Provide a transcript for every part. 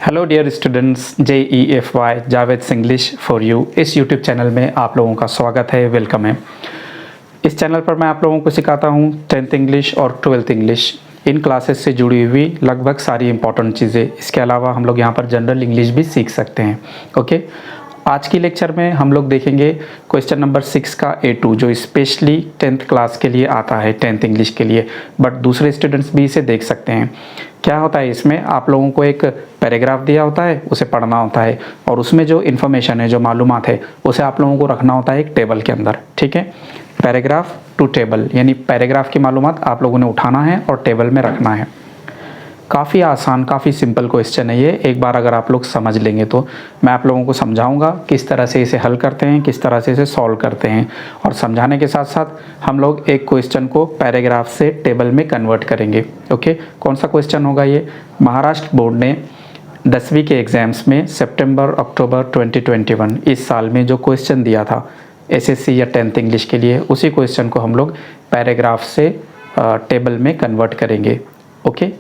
Hello dear students, JEFY Javed English for you इस YouTube channel में आप लोगों का स्वागत है, वेलकम है। इस चैनल पर मैं आप लोगों को सिखाता हूँ 10th इंग्लिश और 12th इंग्लिश इन क्लासेस से जुड़ी हुई लगभग सारी इंपॉर्टेंट चीज़ें। इसके अलावा हम लोग यहाँ पर जनरल इंग्लिश भी सीख सकते हैं। ओके, आज की लेक्चर में हम लोग देखेंगे क्वेश्चन नंबर 6 का A2 जो स्पेशली 10th क्लास के लिए आता है, 10th इंग्लिश के लिए, बट दूसरे स्टूडेंट्स भी इसे देख सकते हैं। क्या होता है, इसमें आप लोगों को एक पैराग्राफ दिया होता है, उसे पढ़ना होता है और उसमें जो इन्फॉर्मेशन है, जो मालूमात है, उसे आप लोगों को रखना होता है एक टेबल के अंदर। ठीक है, पैराग्राफ टू टेबल, यानी पैराग्राफ की मालूमात आप लोगों ने उठाना है और टेबल में रखना है। काफ़ी आसान, काफ़ी सिंपल क्वेश्चन है ये। एक बार अगर आप लोग समझ लेंगे तो मैं आप लोगों को समझाऊंगा किस तरह से इसे हल करते हैं, किस तरह से इसे सॉल्व करते हैं, और समझाने के साथ साथ हम लोग एक क्वेश्चन को पैराग्राफ से टेबल में कन्वर्ट करेंगे। ओके, कौन सा क्वेश्चन होगा ये? महाराष्ट्र बोर्ड ने 10वीं के एग्ज़ाम्स में सितंबर अक्टूबर 2021 इस साल में जो क्वेश्चन दिया था SSC या 10th इंग्लिश के लिए, उसी क्वेश्चन को हम लोग पैराग्राफ से टेबल में कन्वर्ट करेंगे। ओके,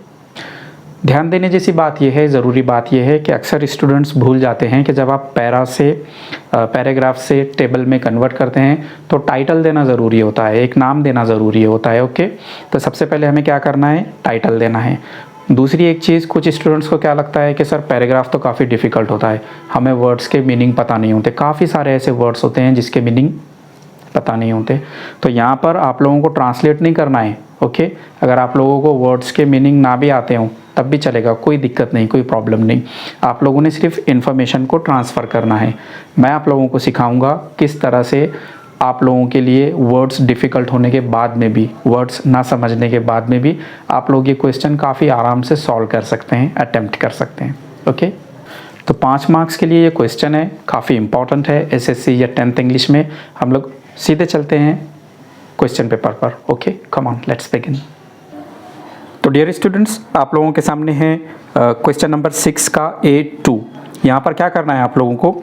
ध्यान देने जैसी बात यह है, ज़रूरी बात यह है कि अक्सर स्टूडेंट्स भूल जाते हैं कि जब आप पैराग्राफ से टेबल में कन्वर्ट करते हैं तो टाइटल देना ज़रूरी होता है, एक नाम देना ज़रूरी होता है। ओके, तो सबसे पहले हमें क्या करना है? टाइटल देना है। दूसरी एक चीज़, कुछ स्टूडेंट्स को क्या लगता है कि सर पैराग्राफ तो काफ़ी डिफ़िकल्ट होता है, हमें वर्ड्स के मीनिंग पता नहीं होते। काफ़ी सारे ऐसे वर्ड्स होते हैं जिसके मीनिंग पता नहीं होते, तो यहाँ पर आप लोगों को ट्रांसलेट नहीं करना है। ओके, अगर आप लोगों को वर्ड्स के मीनिंग ना भी आते हों तब भी चलेगा, कोई दिक्कत नहीं, कोई प्रॉब्लम नहीं। आप लोगों ने सिर्फ इन्फॉर्मेशन को ट्रांसफ़र करना है। मैं आप लोगों को सिखाऊंगा किस तरह से आप लोगों के लिए वर्ड्स डिफ़िकल्ट होने के बाद में भी, वर्ड्स ना समझने के बाद में भी आप लोग ये क्वेश्चन काफ़ी आराम से सॉल्व कर सकते हैं, अटेम्प्ट कर सकते हैं। ओके, तो 5 मार्क्स के लिए ये क्वेश्चन है, काफ़ी इंपॉर्टेंट है SSC या 10th इंग्लिश में। हम लोग सीधे चलते हैं क्वेश्चन पेपर पर। Okay, come on, let's begin. तो डियर स्टूडेंट्स, आप लोगों के सामने है क्वेश्चन नंबर 6 का A2। यहाँ पर क्या करना है आप लोगों को?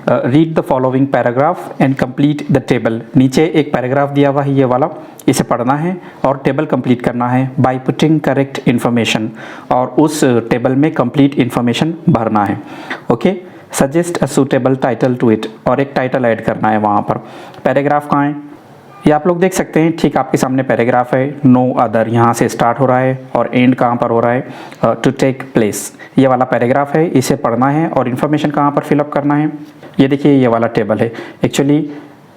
Read the following paragraph and complete the table. नीचे एक पैराग्राफ दिया हुआ है, ये वाला, इसे पढ़ना है और टेबल कंप्लीट करना है बाय पुटिंग करेक्ट इन्फॉर्मेशन, और उस टेबल में कंप्लीट इन्फॉर्मेशन भरना है। Okay, suggest a suitable title to it, और एक टाइटल ऐड करना है वहाँ पर। पैराग्राफ कहाँ है ये आप लोग देख सकते हैं, ठीक आपके सामने पैराग्राफ है। नो अदर यहाँ से स्टार्ट हो रहा है और एंड कहाँ पर हो रहा है? टू टेक प्लेस, ये वाला पैराग्राफ है, इसे पढ़ना है और इन्फॉर्मेशन कहाँ पर फिलअप करना है? ये देखिए, ये वाला टेबल है। एक्चुअली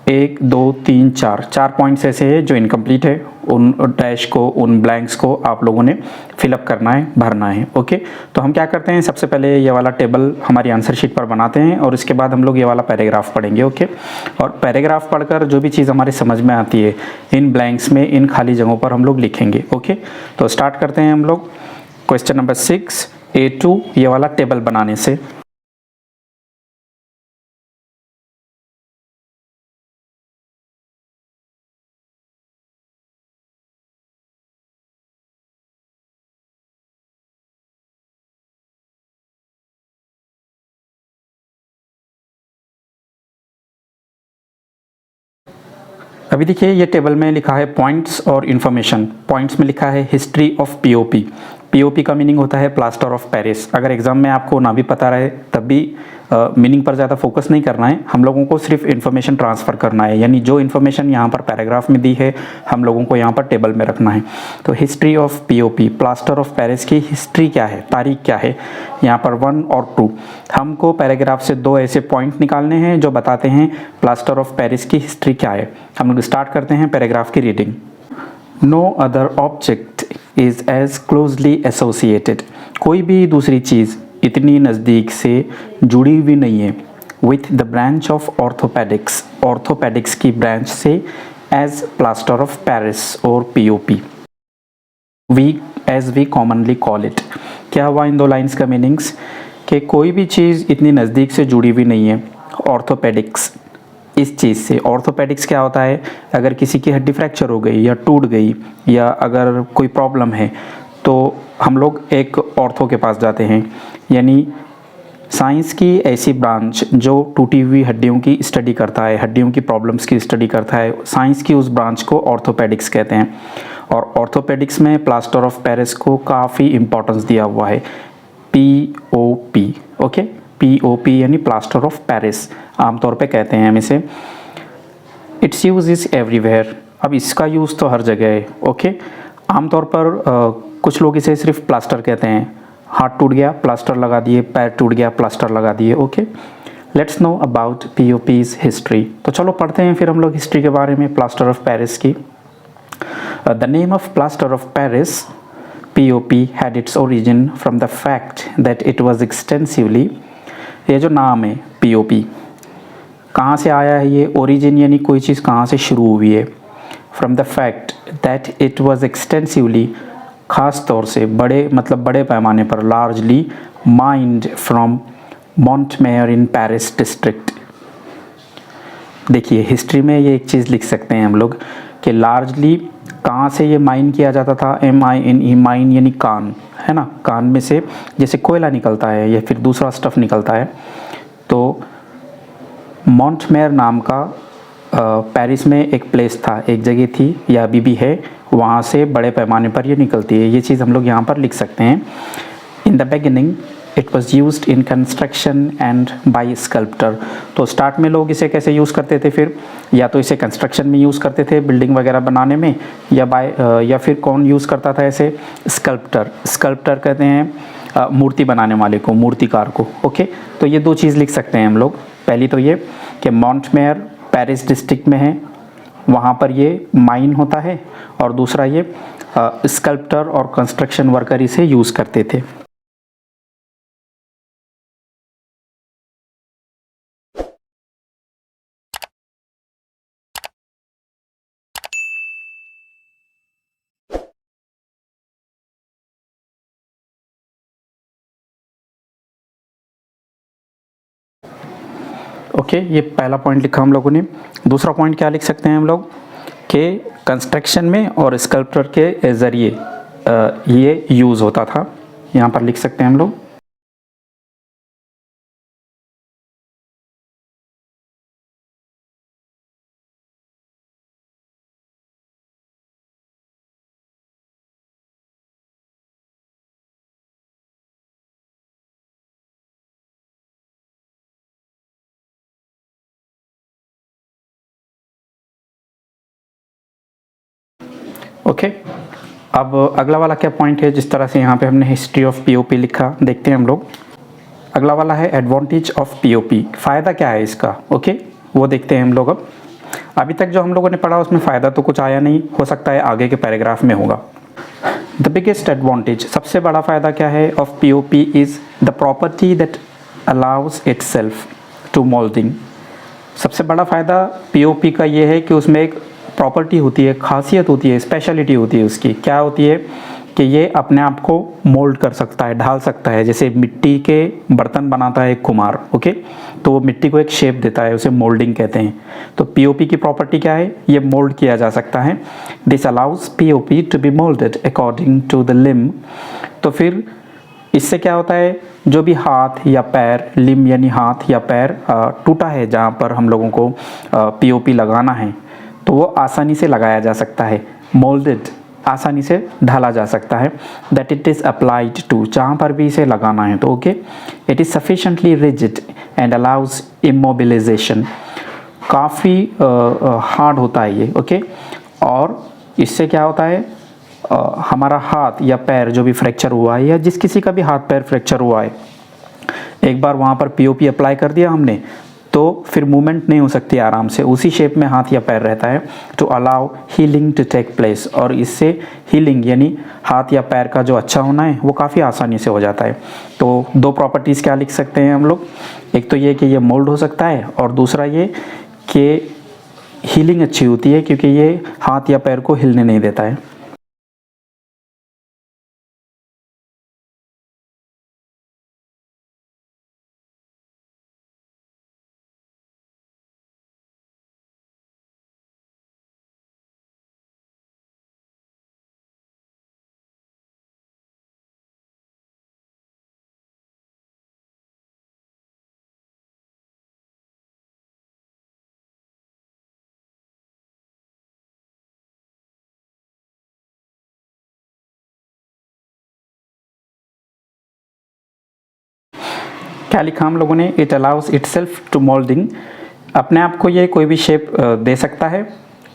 1 2 3 4 पॉइंट्स ऐसे हैं जो इनकम्प्लीट है, उन डैश को, उन ब्लैंक्स को आप लोगों ने फिलअप करना है, भरना है। ओके, तो हम क्या करते हैं, सबसे पहले ये वाला टेबल हमारी आंसर शीट पर बनाते हैं और इसके बाद हम लोग ये वाला पैराग्राफ पढ़ेंगे। ओके, और पैराग्राफ पढ़कर जो भी चीज़ हमारे समझ में आती है, इन ब्लैंक्स में, इन खाली जगहों पर हम लोग लिखेंगे। ओके, तो स्टार्ट करते हैं हम लोग क्वेश्चन नंबर 6 A2 ये वाला टेबल बनाने से। अभी देखिए, ये टेबल में लिखा है पॉइंट्स और इन्फॉर्मेशन। पॉइंट्स में लिखा है हिस्ट्री ऑफ POP। POP का मीनिंग होता है प्लास्टर ऑफ पेरिस। अगर एग्जाम में आपको ना भी पता रहे तब भी मीनिंग पर ज़्यादा फोकस नहीं करना है, हम लोगों को सिर्फ इन्फॉर्मेशन ट्रांसफ़र करना है, यानी जो इन्फॉर्मेशन यहाँ पर पैराग्राफ में दी है हम लोगों को यहाँ पर टेबल में रखना है। तो history of POP, plaster of Paris की हिस्ट्री क्या है, तारीख क्या है, यहाँ पर 1 और 2। हमको पैराग्राफ से 2 ऐसे पॉइंट निकालने हैं जो बताते हैं प्लास्टर ऑफ पेरिस की हिस्ट्री क्या है। हम लोग स्टार्ट करते हैं पैराग्राफ की reading. No other object is as closely associated, कोई भी दूसरी चीज़ इतनी नज़दीक से जुड़ी हुई नहीं है with the branch of orthopaedics, orthopaedics की ब्रांच से, एज प्लास्टर ऑफ पेरिस और POP, we commonly call it. क्या हुआ इन 2 लाइन्स का मीनिंग्स? कि कोई भी चीज़ इतनी नज़दीक से जुड़ी हुई नहीं है ऑर्थोपेडिक्स इस चीज़ से। ऑर्थोपेडिक्स क्या होता है? अगर किसी की हड्डी फ्रैक्चर हो गई या टूट गई या अगर कोई प्रॉब्लम है तो हम लोग एक ऑर्थो के पास जाते हैं, यानी साइंस की ऐसी ब्रांच जो टूटी हुई हड्डियों की स्टडी करता है, हड्डियों की प्रॉब्लम्स की स्टडी करता है, साइंस की उस ब्रांच को ऑर्थोपेडिक्स कहते हैं। और ऑर्थोपेडिक्स में प्लास्टर ऑफ पेरिस को काफ़ी इंपॉर्टेंस दिया हुआ है। POP, okay. POP यानी प्लास्टर ऑफ पेरिस आमतौर पे कहते हैं हम इसे। इट्स यूज इज़ एवरीवेयर, अब इसका यूज़ तो हर जगह है, ओके। आमतौर पर कुछ लोग इसे सिर्फ प्लास्टर कहते हैं, हाथ टूट गया प्लास्टर लगा दिए, पैर टूट गया प्लास्टर लगा दिए, okay. Let's know about POP's history. तो चलो पढ़ते हैं फिर हम लोग हिस्ट्री के बारे में प्लास्टर ऑफ पेरिस की। The name of plaster of Paris POP had its origin from the fact that it was extensively, ये जो नाम है POP कहाँ से आया है, ये ओरिजिन यानी कोई चीज़ कहाँ से शुरू हुई है। From the fact that it was extensively, ख़ास तौर से बड़े मतलब बड़े पैमाने पर, largely mined from Montmartre in Paris district. देखिए हिस्ट्री में ये एक चीज़ लिख सकते हैं हम लोग कि लार्जली कहाँ से ये माइन किया जाता था, MINE, माइन यानी कान, है ना। कान में से जैसे कोयला निकलता है या फिर दूसरा स्टफ़ निकलता है, तो मॉन्टमेयर नाम का पेरिस में एक प्लेस था, एक जगह थी या अभी भी है, वहाँ से बड़े पैमाने पर ये निकलती है। ये चीज़ हम लोग यहाँ पर लिख सकते हैं। In the beginning it was use in construction and by sculptor. तो स्टार्ट में लोग इसे कैसे यूज़ करते थे, फिर या तो इसे कंस्ट्रक्शन में यूज़ करते थे बिल्डिंग वगैरह बनाने में, या फिर कौन यूज़ करता था इसे, स्कल्प्टर। स्कल्प्टर कहते हैं मूर्ति बनाने वाले को, मूर्तिकार को, ओके। तो ये दो चीज़ लिख सकते हैं हम लोग। पहली तो ये कि मॉन्टमेयर पेरिस डिस्ट्रिक्ट में है, वहाँ पर ये माइन होता है, और दूसरा ये स्कल्प्टर और कंस्ट्रक्शन वर्कर इसे यूज़ करते थे। ओके, ये पहला पॉइंट लिखा हम लोगों ने। दूसरा पॉइंट क्या लिख सकते हैं हम लोग कि कंस्ट्रक्शन में और स्कल्पचर के ज़रिए ये यूज़ होता था, यहाँ पर लिख सकते हैं हम लोग। ओके, अब अगला वाला क्या पॉइंट है, जिस तरह से यहाँ पे हमने हिस्ट्री ऑफ POP लिखा, देखते हैं हम लोग। अगला वाला है एडवांटेज ऑफ POP, फ़ायदा क्या है इसका, ओके, वो देखते हैं हम लोग। अब अभी तक जो हम लोगों ने पढ़ा उसमें फ़ायदा तो कुछ आया नहीं, हो सकता है आगे के पैराग्राफ में होगा। द बिगेस्ट एडवांटेज, सबसे बड़ा फ़ायदा क्या है of POP is the property that allows itself to moulding. सबसे बड़ा फ़ायदा POP का ये है कि उसमें एक प्रॉपर्टी होती है, खासियत होती है, स्पेशलिटी होती है उसकी। क्या होती है कि ये अपने आप को मोल्ड कर सकता है, ढाल सकता है। जैसे मिट्टी के बर्तन बनाता है एक कुम्हार, ओके, तो वो मिट्टी को एक शेप देता है, उसे मोल्डिंग कहते हैं। तो POP की प्रॉपर्टी क्या है, ये मोल्ड किया जा सकता है। This allows POP to be moulded according to the limb. तो फिर इससे क्या होता है, जो भी हाथ या पैर, लिम यानी हाथ या पैर टूटा है, जहाँ पर हम लोगों को POP लगाना है, तो वो आसानी से लगाया जा सकता है। मोल्डेड, आसानी से ढाला जा सकता है। That it is applied to, जहाँ पर भी इसे लगाना है, तो okay. It is sufficiently rigid and allows immobilisation, काफ़ी हार्ड होता है ये, ओके। और इससे क्या होता है, हमारा हाथ या पैर जो भी फ्रैक्चर हुआ है, या जिस किसी का भी हाथ पैर फ्रैक्चर हुआ है, एक बार वहाँ पर POP अप्लाई कर दिया हमने, तो फिर मूवमेंट नहीं हो सकती आराम से, उसी शेप में हाथ या पैर रहता है। To allow healing to take place, और इससे हीलिंग यानी हाथ या पैर का जो अच्छा होना है वो काफ़ी आसानी से हो जाता है। तो दो प्रॉपर्टीज़ क्या लिख सकते हैं हम लोग, एक तो ये कि ये मोल्ड हो सकता है, और दूसरा ये कि हीलिंग अच्छी होती है, क्योंकि ये हाथ या पैर को हिलने नहीं देता है। क्या लिखा हम लोगों ने, it allows itself to moulding, अपने आप को ये कोई भी शेप दे सकता है।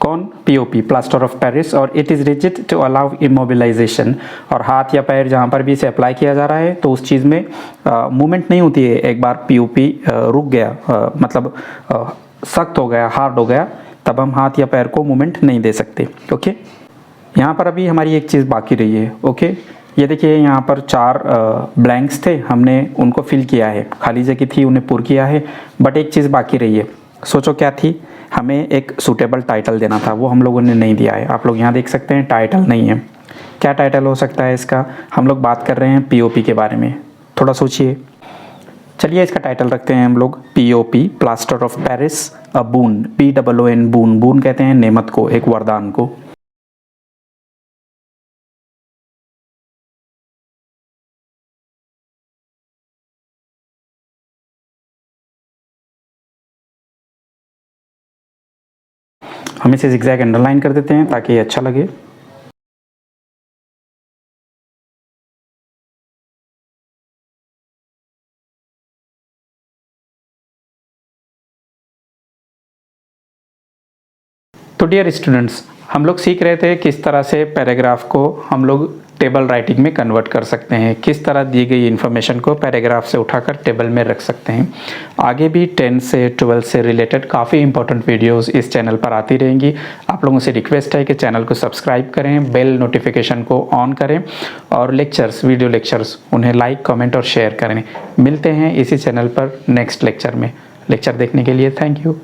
कौन, पीओपी, प्लास्टर ऑफ पेरिस। और it is rigid to allow immobilisation, और हाथ या पैर जहाँ पर भी इसे अप्लाई किया जा रहा है तो उस चीज़ में मूवमेंट नहीं होती है। एक बार पीओपी रुक गया, मतलब सख्त हो गया, हार्ड हो गया, तब हम हाथ या पैर को मूवमेंट नहीं दे सकते। ओके, यहाँ पर अभी हमारी एक चीज़ बाकी रही है। ओके, ये देखिए यहाँ पर 4 ब्लैंक्स थे, हमने उनको फिल किया है, खाली जगह थी उन्हें पूर किया है, बट एक चीज़ बाकी रही है। सोचो क्या थी, हमें एक सूटेबल टाइटल देना था, वो हम लोगों ने नहीं दिया है। आप लोग यहाँ देख सकते हैं टाइटल नहीं है। क्या टाइटल हो सकता है इसका, हम लोग बात कर रहे हैं पीओपी के बारे में, थोड़ा सोचिए। चलिए इसका टाइटल रखते हैं हम लोग POP, plaster of Paris a boon, BOON, बून, बून कहते हैं नेमत को, एक वरदान को। हम इसे ज़िगज़ैग अंडरलाइन कर देते हैं ताकि अच्छा लगे। तो डियर स्टूडेंट्स, हम लोग सीख रहे थे किस तरह से पैराग्राफ को हम लोग टेबल राइटिंग में कन्वर्ट कर सकते हैं, किस तरह दी गई इन्फॉर्मेशन को पैराग्राफ से उठाकर टेबल में रख सकते हैं। आगे भी 10 से 12 से रिलेटेड काफ़ी इंपॉर्टेंट वीडियोस इस चैनल पर आती रहेंगी। आप लोगों से रिक्वेस्ट है कि चैनल को सब्सक्राइब करें, बेल नोटिफिकेशन को ऑन करें, और लेक्चर्स, वीडियो लेक्चर्स, उन्हें लाइक, कमेंट और शेयर करें। मिलते हैं इसी चैनल पर नेक्स्ट लेक्चर में। लेक्चर देखने के लिए थैंक यू।